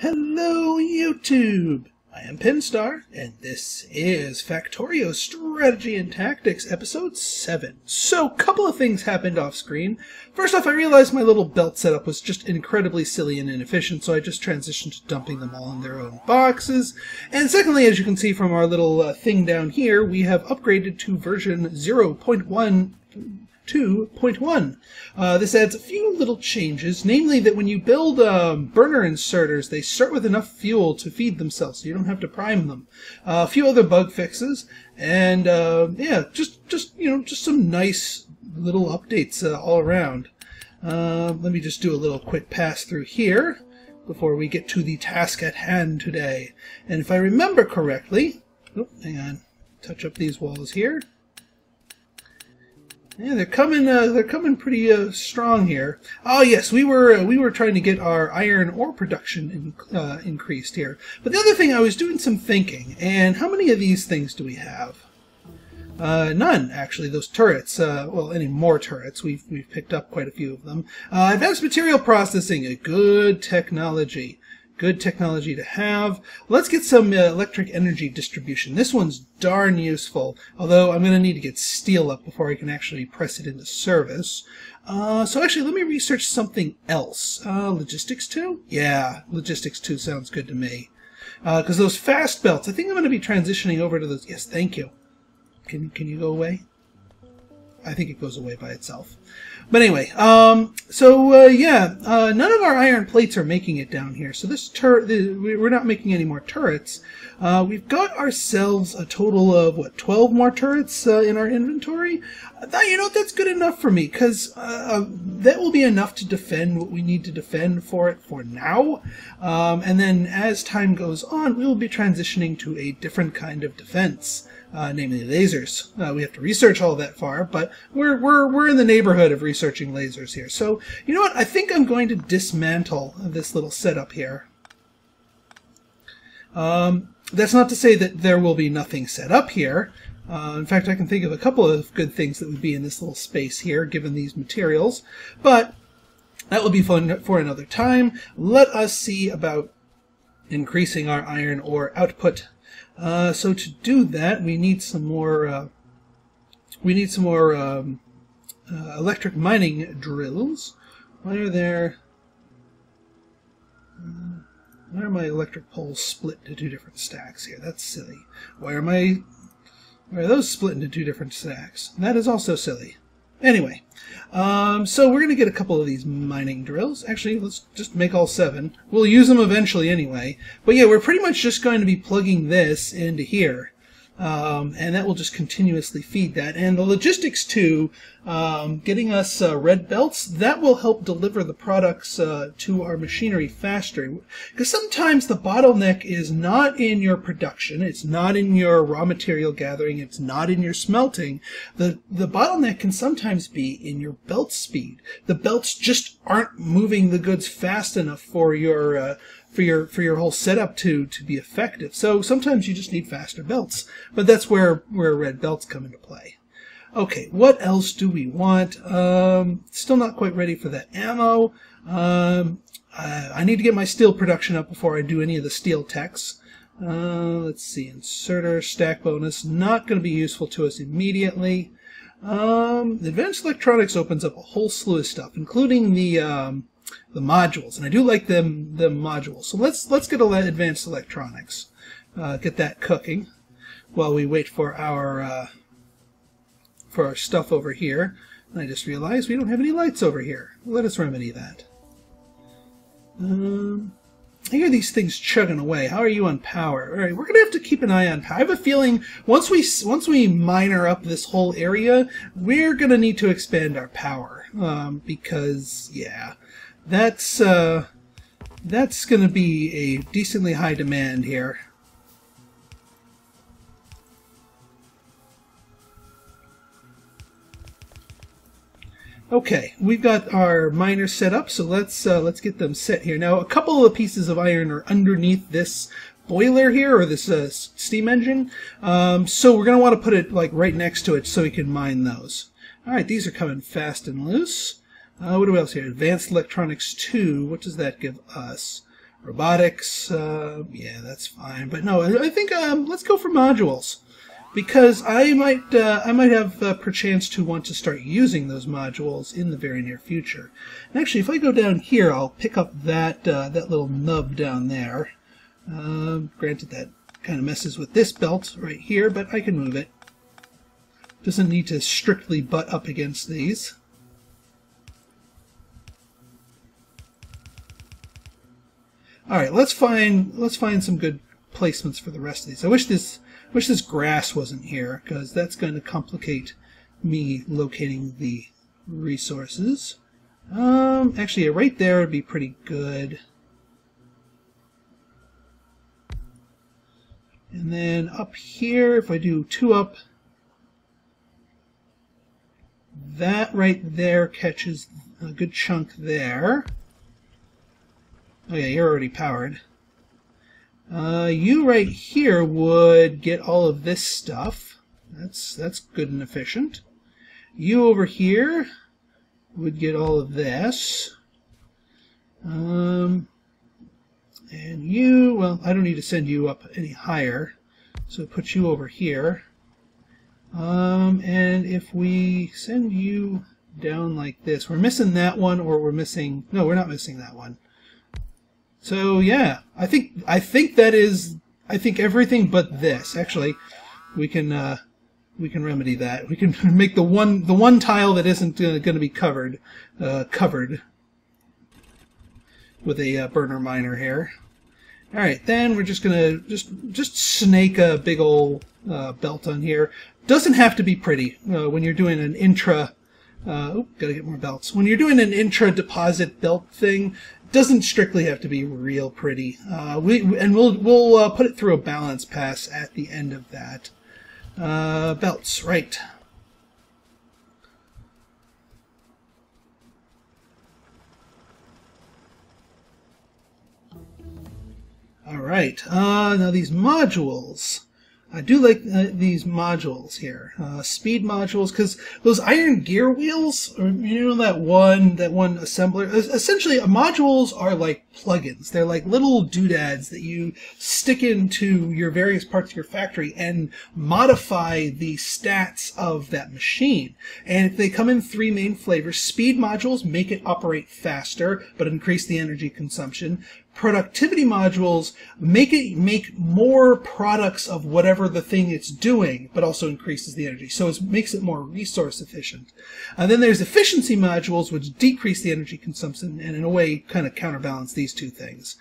Hello YouTube! I am Pinstar, and this is Factorio Strategy and Tactics Episode 7. So, a couple of things happened off screen. First off, I realized my little belt setup was just incredibly silly and inefficient, so I just transitioned to dumping them all in their own boxes. And secondly, as you can see from our little thing down here, we have upgraded to version 0.1. 2.1. This adds a few little changes, namely that when you build burner inserters, they start with enough fuel to feed themselves, so you don't have to prime them. A few other bug fixes, and yeah, just some nice little updates all around. Let me just do a little quick pass through here before we get to the task at hand today. And if I remember correctly, oh, hang on, touch up these walls here. Yeah, they're coming pretty strong here. Oh yes, we were trying to get our iron ore production increased here. But the other thing, I was doing some thinking, and how many of these things do we have? None, actually. Those turrets. Well, any more turrets? We've picked up quite a few of them. Advanced material processing, a good technology. Good technology to have. Let's get some electric energy distribution. This one's darn useful, although I'm going to need to get steel up before I can actually press it into service. So actually, let me research something else. Logistics 2? Yeah, Logistics 2 sounds good to me. Because those fast belts, I think I'm going to be transitioning over to those. Yes, thank you. Can you go away? I think it goes away by itself. But anyway, yeah, none of our iron plates are making it down here. So this we're not making any more turrets. We've got ourselves a total of, what, 12 more turrets in our inventory? You know, that's good enough for me, because that will be enough to defend what we need to defend for it for now. And then as time goes on, we will be transitioning to a different kind of defense. Namely lasers. We have to research all that far, but we're in the neighborhood of researching lasers here. So, you know what? I think I'm going to dismantle this little setup here. That's not to say that there will be nothing set up here. In fact, I can think of a couple of good things that would be in this little space here, given these materials. But that will be fun for another time. Let us see about increasing our iron ore output. So to do that, we need some more. Electric mining drills. Why are there? Why are my electric poles split into two different stacks here? That's silly. Why are those split into two different stacks? That is also silly. Anyway, so we're going to get a couple of these mining drills. Actually, let's just make all 7. We'll use them eventually anyway. But yeah, we're pretty much just going to be plugging this into here. And that will just continuously feed that. And the logistics too, getting us red belts, that will help deliver the products to our machinery faster. Because sometimes the bottleneck is not in your production, it's not in your raw material gathering, it's not in your smelting. The bottleneck can sometimes be in your belt speed. The belts just aren't moving the goods fast enough for your whole setup to be effective. So sometimes you just need faster belts. But that's where red belts come into play. Okay, what else do we want? Still not quite ready for that ammo. I need to get my steel production up before I do any of the steel techs. Let's see, inserter, stack bonus, not going to be useful to us immediately. Advanced electronics opens up a whole slew of stuff, including the modules, and I do like them modules. So let's get advanced electronics, get that cooking while we wait for our stuff over here. And I just realized we don't have any lights over here. Let us remedy that. I hear these things chugging away. How are you on power? All right, we're gonna have to keep an eye on power. I have a feeling once we miner up this whole area, we're gonna need to expand our power because yeah. That's going to be a decently high demand here. Okay, we've got our miners set up, so let's get them set here. Now, a couple of pieces of iron are underneath this boiler here, or this steam engine. So we're going to want to put it like right next to it so we can mine those. All right, these are coming fast and loose. What do we else here? Advanced Electronics 2. What does that give us? Robotics, yeah, that's fine. But no, I think let's go for modules, because I might have perchance to want to start using those modules in the very near future. And actually, if I go down here, I'll pick up that that little nub down there. Granted, that kind of messes with this belt right here, but I can move it. Doesn't need to strictly butt up against these. All right, let's find some good placements for the rest of these. I wish this grass wasn't here, because that's going to complicate me locating the resources. Actually, right there would be pretty good. And then up here, if I do 2 up, that right there catches a good chunk there. Oh yeah, you're already powered. You right here would get all of this stuff. That's good and efficient. You over here would get all of this. And you, well, I don't need to send you up any higher, so put you over here. And if we send you down like this, we're missing that one, or we're missing, no, we're not missing that one. So yeah, I think that is, I think everything but this. Actually, we can remedy that. We can make the one tile that isn't going to be covered with a burner miner here. All right, then we're just gonna just snake a big old belt on here. Doesn't have to be pretty when you're doing an intra. Gotta get more belts. When you're doing an intra deposit belt thing, doesn't strictly have to be real pretty. We'll put it through a balance pass at the end of that. Belts, right. All right. Now these modules. I do like these modules here, speed modules, because those iron gear wheels, or you know that one assembler. Essentially, modules are like plugins. They're like little doodads that you stick into your various parts of your factory and modify the stats of that machine. And if they come in 3 main flavors, speed modules make it operate faster, but increase the energy consumption. Productivity modules make it make more products of whatever the thing it's doing, but also increases the energy. So it makes it more resource efficient. And then there's efficiency modules, which decrease the energy consumption and in a way kind of counterbalance these two things.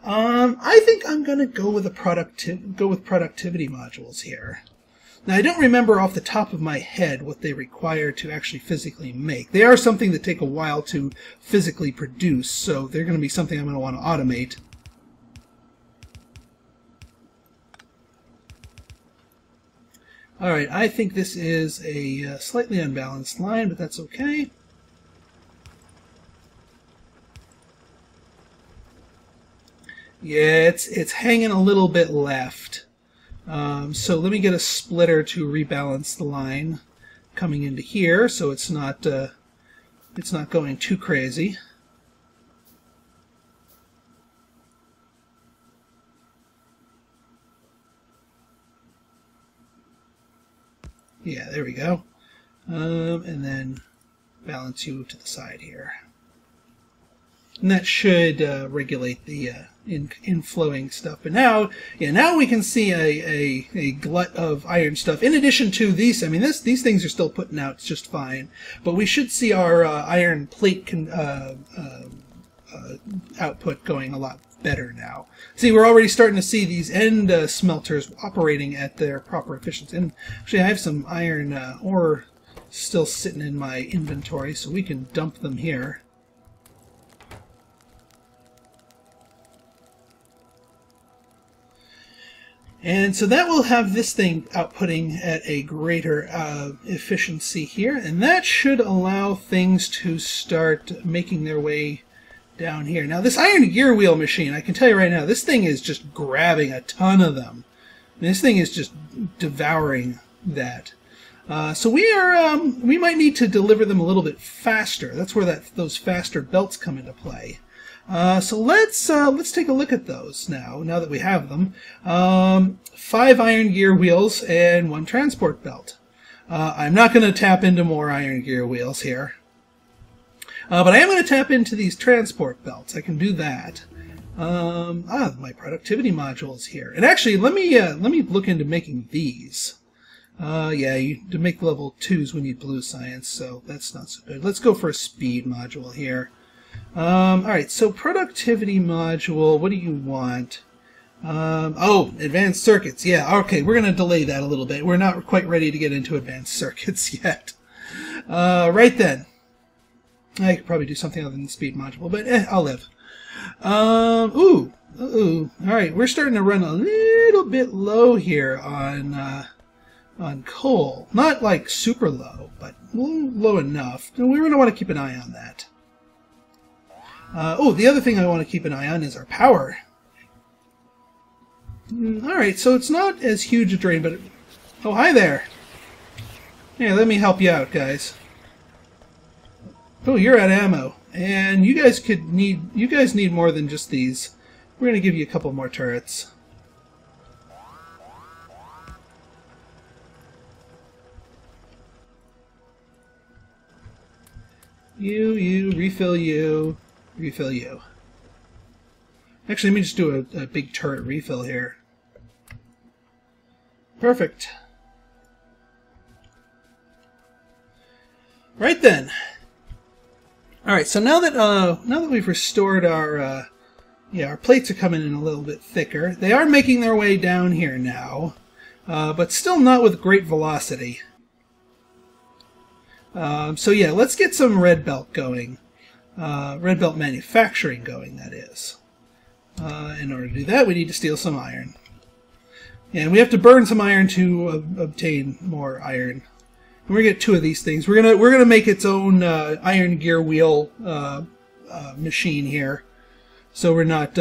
I think I'm going to go with productivity modules here. Now, I don't remember off the top of my head what they require to actually physically make. They are something that take a while to physically produce, so they're going to be something I'm going to want to automate. All right, I think this is a slightly unbalanced line, but that's okay. Yeah, it's hanging a little bit left. So let me get a splitter to rebalance the line coming into here, so it's not going too crazy. Yeah, there we go. And then balance you to the side here. And that should regulate the inflowing stuff. But now, yeah, now we can see a glut of iron stuff. In addition to these, I mean, these things are still putting out just fine. But we should see our iron plate output going a lot better now. See, we're already starting to see these end smelters operating at their proper efficiency. And actually, I have some iron ore still sitting in my inventory, so we can dump them here. And so that will have this thing outputting at a greater efficiency here, and that should allow things to start making their way down here. Now this iron gear wheel machine, I can tell you right now, this thing is just grabbing a ton of them. This thing is just devouring that. So we might need to deliver them a little bit faster. That's where those faster belts come into play. So let's take a look at those now that we have them. 5 iron gear wheels and 1 transport belt. I'm not going to tap into more iron gear wheels here. But I am going to tap into these transport belts. I can do that. My productivity module is here. And actually, let me look into making these. To make level 2s we need blue science, so that's not so good. Let's go for a speed module here. Alright, so productivity module, what do you want? Advanced circuits. Yeah, okay, we're going to delay that a little bit. We're not quite ready to get into advanced circuits yet. Right then. I could probably do something other than the speed module, but I'll live. Alright, we're starting to run a little bit low here on coal. Not like super low, but low enough. We're going to want to keep an eye on that. The other thing I want to keep an eye on is our power. Alright, so it's not as huge a drain, but... Oh, hi there! Yeah, let me help you out, guys. Oh, you're out of ammo. And you guys need more than just these. We're going to give you a couple more turrets. You, refill you. Refill you. Actually, let me just do a big turret refill here. Perfect. Right then. All right. So now that we've restored our plates are coming in a little bit thicker. They are making their way down here now, but still not with great velocity. Let's get some red belt going. Red belt manufacturing going, that is. In order to do that, we need to steal some iron. And we have to burn some iron to obtain more iron. And we're gonna get 2 of these things. We're gonna make its own iron gear wheel machine here, so we're not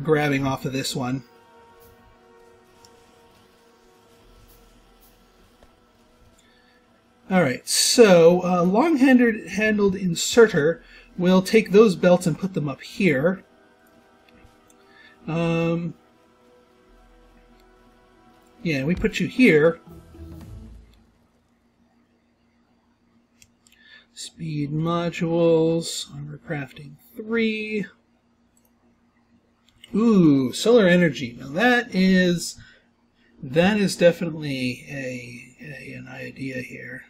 grabbing off of this one. All right, so long-handled inserter. We'll take those belts and put them up here. We put you here. Speed modules, armor crafting 3. Ooh, solar energy. Now that is definitely an idea here.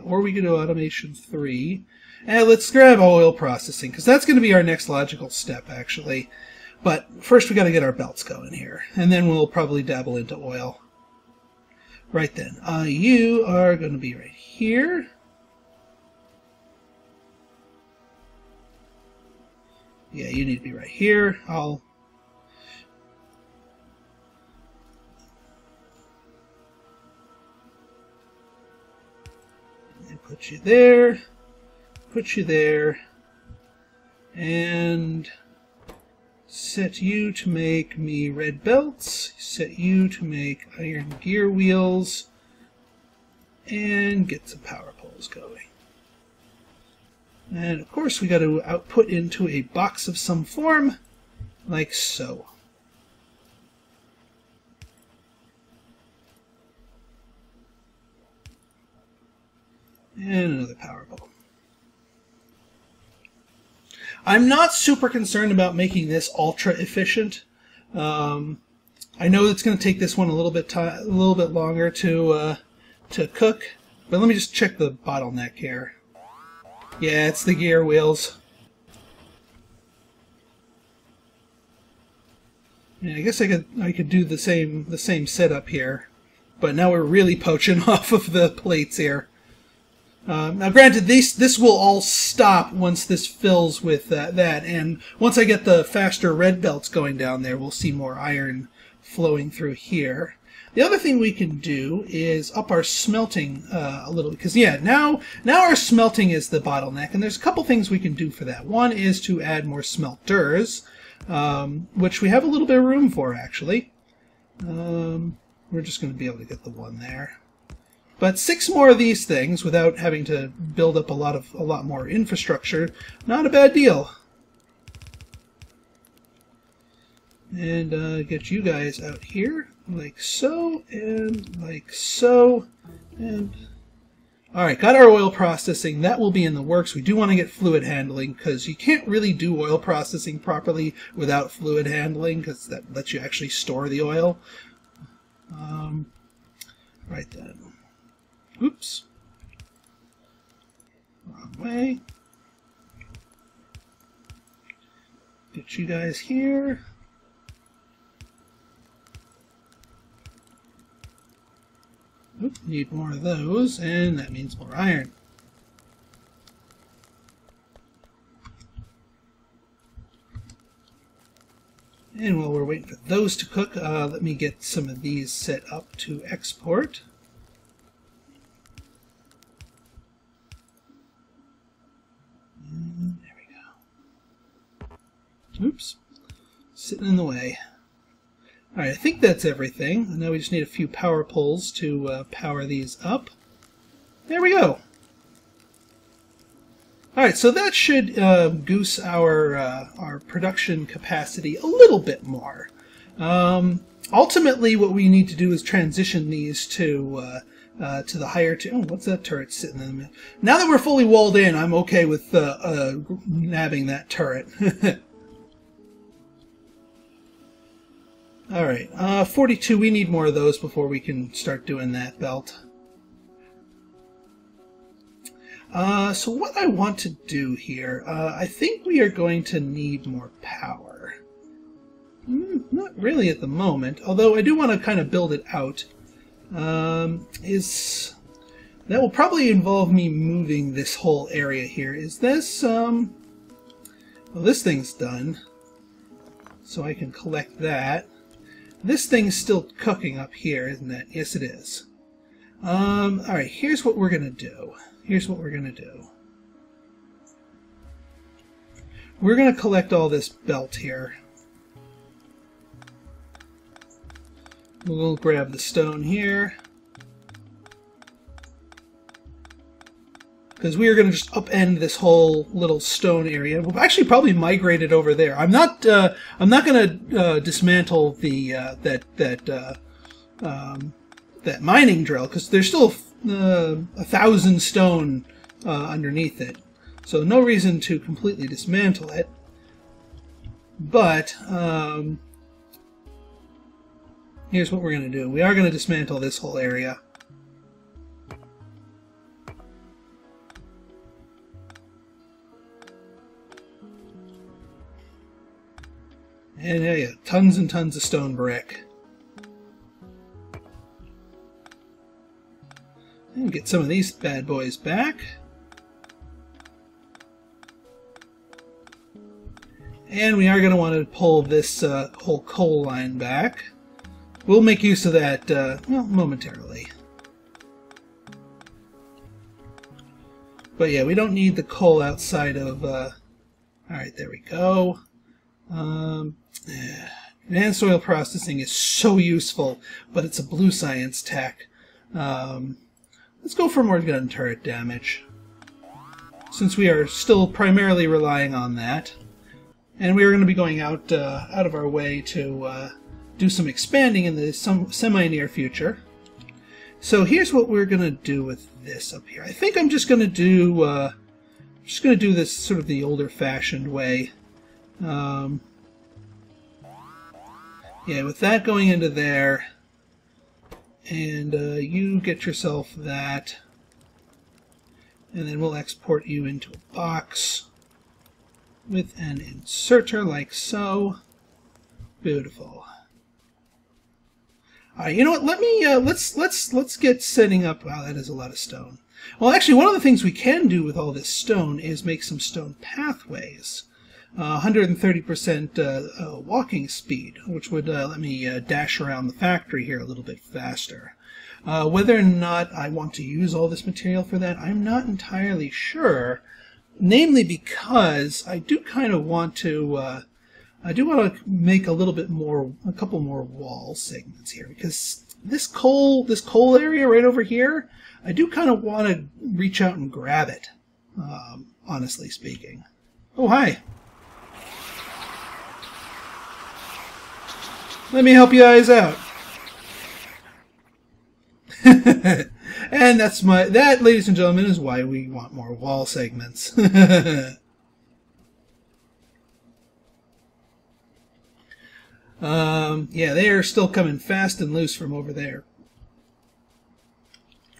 Or we could do automation 3. And let's grab oil processing, because that's going to be our next logical step, actually. But first we got to get our belts going here, and then we'll probably dabble into oil. Right then, you are going to be right here. Yeah, you need to be right here. I'll put you there. Put you there. And set you to make me red belts. Set you to make iron gear wheels. And get some power poles going. And of course we got to output into a box of some form, like so. And another power pole. I'm not super concerned about making this ultra efficient. I know it's going to take this one a little bit longer to cook, but let me just check the bottleneck here. Yeah, it's the gear wheels. Yeah, I guess I could do the same setup here, but now we're really poaching off of the plates here. Now, granted, this will all stop once this fills with that, and once I get the faster red belts going down there, we'll see more iron flowing through here. The other thing we can do is up our smelting a little, because now our smelting is the bottleneck, and there's a couple things we can do for that. One is to add more smelters, which we have a little bit of room for, actually. We're just going to be able to get the one there. But 6 more of these things without having to build up a lot more infrastructure, not a bad deal. And get you guys out here, like so, and like so, and... Alright, got our oil processing. That will be in the works. We do want to get fluid handling, because you can't really do oil processing properly without fluid handling, because that lets you actually store the oil. Right then. Oops. Wrong way. Get you guys here. Oop, need more of those, and that means more iron. And while we're waiting for those to cook, let me get some of these set up to export. And there we go. Oops. Sitting in the way. Alright, I think that's everything. Now we just need a few power poles to power these up. There we go. Alright, so that should goose our production capacity a little bit more. Ultimately, what we need to do is transition these to the higher... Oh, what's that turret sitting in the middle? Now that we're fully walled in, I'm okay with nabbing that turret. Alright, 42, we need more of those before we can start doing that belt. So what I want to do here, I think we are going to need more power. Not really at the moment, although I do want to kind of build it out. That will probably involve me moving this whole area here. Is this, well, this thing's done, so I can collect that. This thing's still cooking up here, isn't it? Yes, it is. Alright, here's what we're going to do. We're going to collect all this belt here. We'll grab the stone here. Because we are going to just upend this whole little stone area. We'll actually probably migrate it over there. I'm not going to dismantle the that mining drill, because there's still 1,000 stone underneath it. So no reason to completely dismantle it. But here's what we're going to do. We are going to dismantle this whole area. And yeah, tons and tons of stone brick. And get some of these bad boys back. And we are going to want to pull this whole coal line back. We'll make use of that, well, momentarily. But yeah, we don't need the coal outside of... Alright, there we go. Advanced oil processing is so useful, but it's a blue science tech. Let's go for more gun turret damage, since we are still primarily relying on that. And we are going to be going out of our way to do some expanding in the semi-near future. So here's what we're going to do with this up here. I think I'm just going to do this sort of the older-fashioned way. Yeah, with that going into there, and you get yourself that, and then we'll export you into a box with an inserter like so. Beautiful. You know what? Let me let's get setting up. Wow, that is a lot of stone. Well, actually, one of the things we can do with all this stone is make some stone pathways. 130% walking speed, which would let me dash around the factory here a little bit faster. Whether or not I want to use all this material for that, I'm not entirely sure. Namely, because I do kind of want to. I do want to make a couple more wall segments here, because this coal area right over here, I do kind of want to reach out and grab it. Honestly speaking. Oh, hi. Let me help you guys out. And that, ladies and gentlemen, is why we want more wall segments. Yeah, they are still coming fast and loose from over there.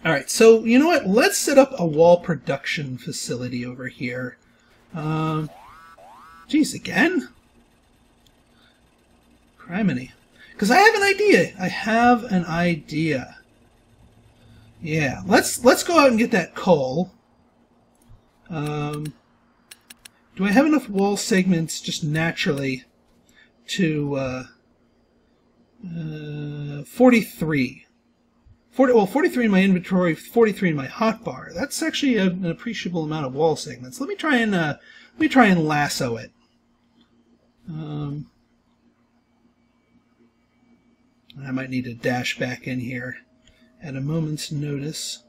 Alright, so you know what? Let's set up a wall production facility over here. Geez, again? Criminy. Because I have an idea. I have an idea. Yeah, let's go out and get that coal. Do I have enough wall segments just naturally to 43? 43 in my inventory, 43 in my hotbar. That's actually an appreciable amount of wall segments. Let me try and lasso it. I might need to dash back in here at a moment's notice,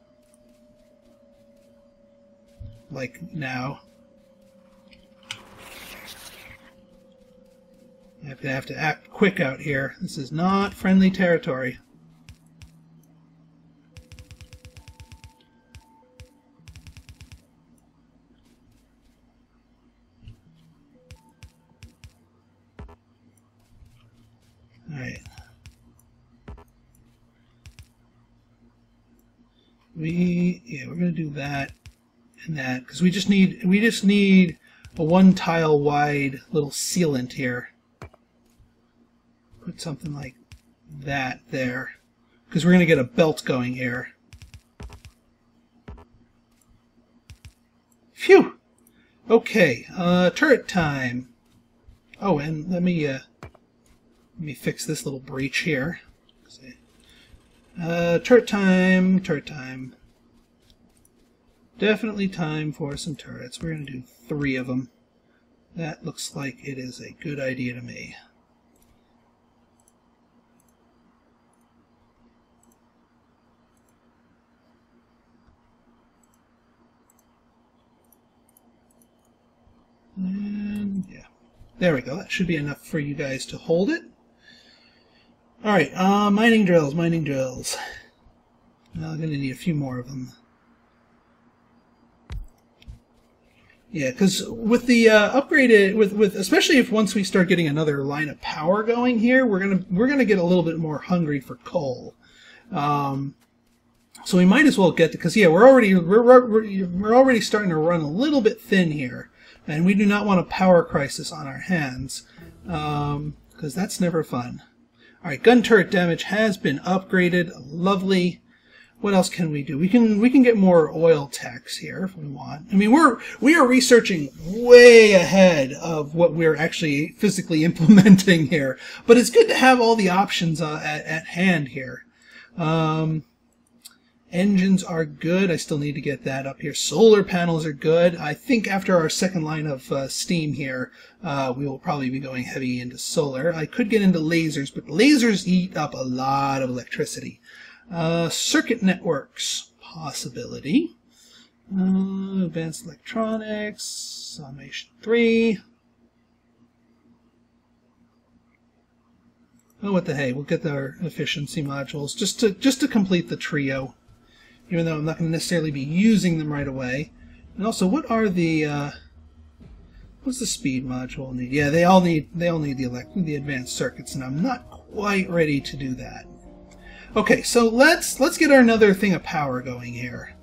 like now. I'm gonna have to act quick out here. This is not friendly territory. Alright. We're gonna do that and that because we just need a one tile wide little sealant here. Put something like that there because we're gonna get a belt going here. Phew. Okay. Turret time. Oh, and let me fix this little breach here. Turret time, turret time. Definitely time for some turrets. We're going to do 3 of them. That looks like it is a good idea to me. And yeah, there we go. That should be enough for you guys to hold it. Alright, mining drills, mining drills. Well, I'm going to need a few more of them. Yeah, because with the upgraded, with especially if once we start getting another line of power going here, we're gonna get a little bit more hungry for coal. So we might as well get because yeah, we're already starting to run a little bit thin here, and we do not want a power crisis on our hands because that's never fun. All right, gun turret damage has been upgraded. Lovely. What else can we do? We can get more oil techs here if we want. I mean, we are researching way ahead of what we're actually physically implementing here. But it's good to have all the options at hand here. Engines are good. I still need to get that up here. Solar panels are good. I think after our second line of steam here, we will probably be going heavy into solar. I could get into lasers, but lasers eat up a lot of electricity. Circuit networks, possibility. Advanced electronics, automation 3. Oh, what the hey, we'll get our efficiency modules just to complete the trio, even though I'm not going to necessarily be using them right away. And also, what are the what's the speed module need? Yeah, they all need the advanced circuits, and I'm not quite ready to do that. Okay, so let's get another thing of power going here.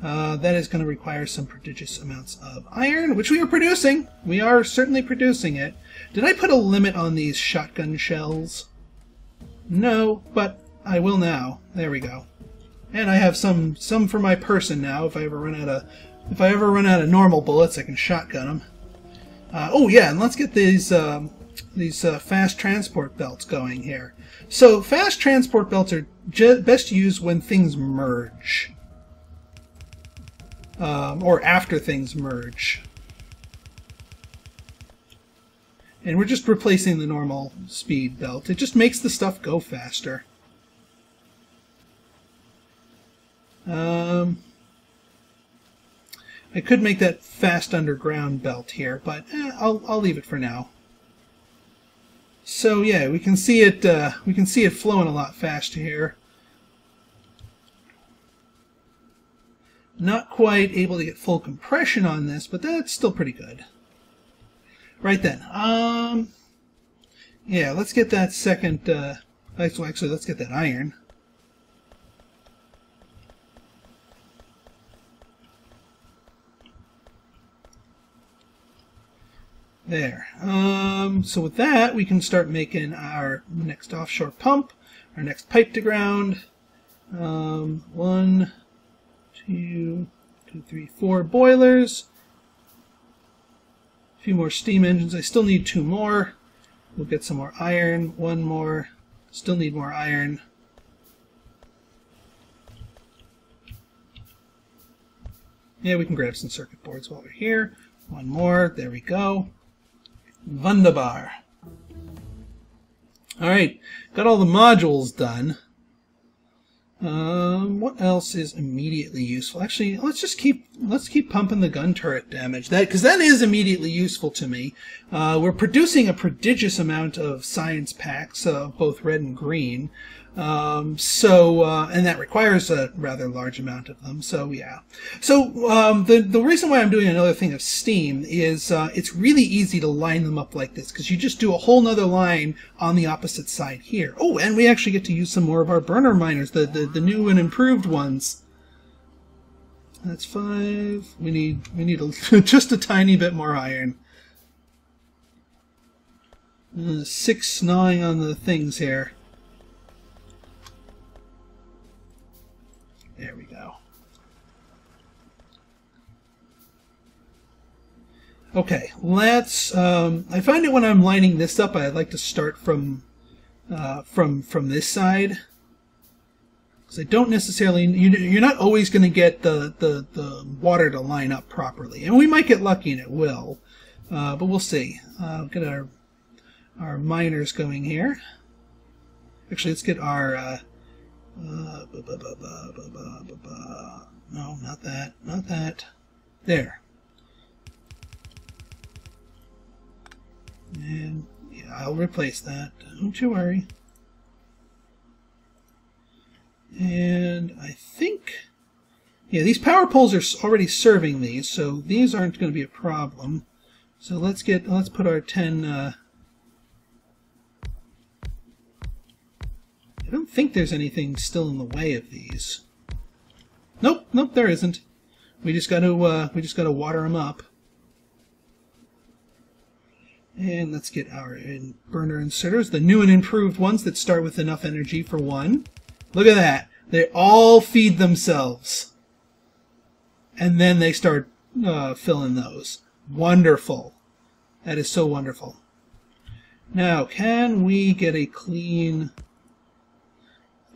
That is going to require some prodigious amounts of iron, which we are producing. We are certainly producing it. Did I put a limit on these shotgun shells? No, but I will now. There we go. And I have some for my person now. If I ever run out of normal bullets, I can shotgun them. Oh yeah, and let's get these fast transport belts going here. So fast transport belts are best used when things merge, or after things merge. And we're just replacing the normal speed belt. It just makes the stuff go faster. I could make that fast underground belt here, but I'll leave it for now. So yeah, we can see it flowing a lot faster here. Not quite able to get full compression on this, but that's still pretty good. Right then, yeah, let's get that second. Actually, let's get that iron. There. So with that, we can start making our next offshore pump, our next pipe to ground. 1, 2, 3, 4 boilers. A few more steam engines. I still need 2 more. We'll get some more iron. 1 more. Still need more iron. Yeah, we can grab some circuit boards while we're here. 1 more. There we go. Wunderbar. Alright, got all the modules done. What else is immediately useful? Actually, let's keep pumping the gun turret damage. Because that is immediately useful to me. We're producing a prodigious amount of science packs, both red and green. And that requires a rather large amount of them. So yeah. So the reason why I'm doing another thing of steam is it's really easy to line them up like this, because you just do a whole nother line on the opposite side here. Oh, and we actually get to use some more of our burner miners, the new and improved ones. That's 5. We need just a tiny bit more iron. 6 gnawing on the things here. There we go. Okay, let's. I find it when I'm lining this up, I like to start from this side, because I don't necessarily. You're not always going to get the water to line up properly, and we might get lucky and it will, but we'll see. Get our miners going here. Actually, let's get our. No, not that. Not that. There. And yeah, I'll replace that. Don't you worry. And I think, yeah, these power poles are already serving these, so these aren't going to be a problem. So let's put our 10. I don't think there's anything still in the way of these. Nope, there isn't. We just got to water them up. And let's get our burner inserters, the new and improved ones that start with enough energy for 1. Look at that. They all feed themselves. And then they start filling those. Wonderful. That is so wonderful. Now, can we get a clean...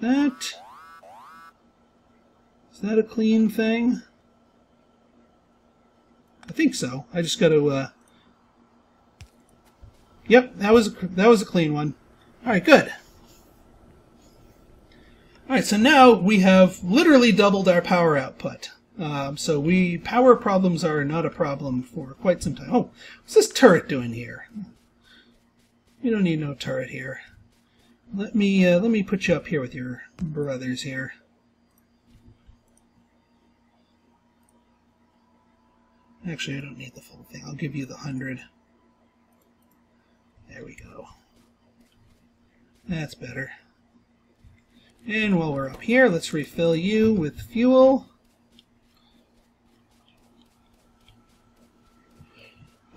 Is that a clean thing? I think so. I just got to. Yep, that was a clean one. All right, good. All right, so now we have literally doubled our power output. So power problems are not a problem for quite some time. Oh, what's this turret doing here? You don't need no turret here. Let me put you up here with your brothers here. Actually, I don't need the full thing. I'll give you the 100. There we go. That's better. And while we're up here, let's refill you with fuel.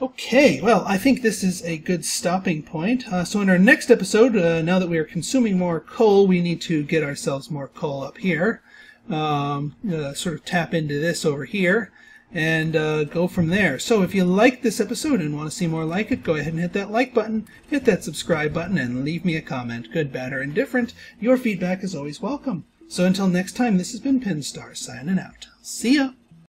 Okay, well, I think this is a good stopping point. So in our next episode, now that we are consuming more coal, we need to get ourselves more coal up here. Sort of tap into this over here and go from there. So if you liked this episode and want to see more like it, go ahead and hit that like button, hit that subscribe button, and leave me a comment. Good, bad, or indifferent. Your feedback is always welcome. So until next time, this has been Pinstar signing out. See ya!